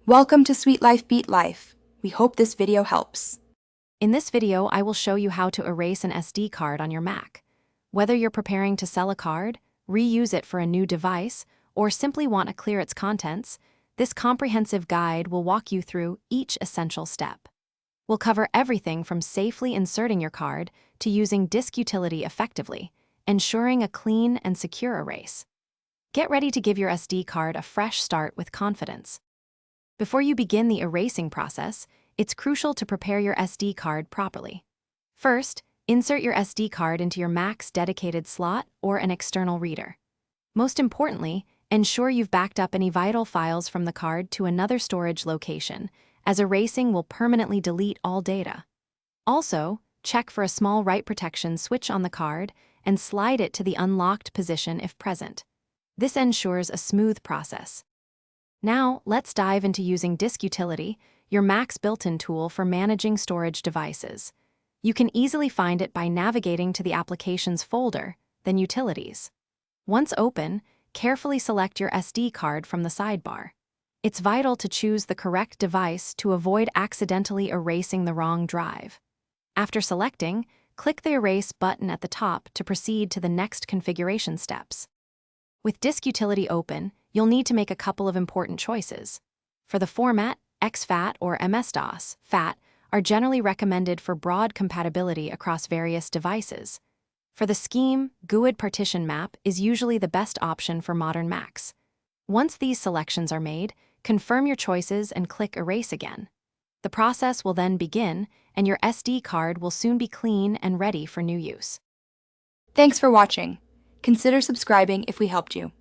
Welcome to Sweet Life Beat Life. We hope this video helps. In this video, I will show you how to erase an SD card on your Mac. Whether you're preparing to sell a card, reuse it for a new device, or simply want to clear its contents, this comprehensive guide will walk you through each essential step. We'll cover everything from safely inserting your card to using disk utility effectively, ensuring a clean and secure erase. Get ready to give your SD card a fresh start with confidence. Before you begin the erasing process, it's crucial to prepare your SD card properly. First, insert your SD card into your Mac's dedicated slot or an external reader. Most importantly, ensure you've backed up any vital files from the card to another storage location, as erasing will permanently delete all data. Also, check for a small write protection switch on the card and slide it to the unlocked position if present. This ensures a smooth process. Now, let's dive into using Disk Utility, your Mac's built-in tool for managing storage devices. You can easily find it by navigating to the Applications folder, then Utilities. Once open, carefully select your SD card from the sidebar. It's vital to choose the correct device to avoid accidentally erasing the wrong drive. After selecting, click the Erase button at the top to proceed to the next configuration steps. With Disk Utility open, you'll need to make a couple of important choices. For the format, exFAT or MS-DOS, FAT, are generally recommended for broad compatibility across various devices. For the scheme, GUID partition map is usually the best option for modern Macs. Once these selections are made, confirm your choices and click Erase again. The process will then begin, and your SD card will soon be clean and ready for new use. Thanks for watching. Consider subscribing if we helped you.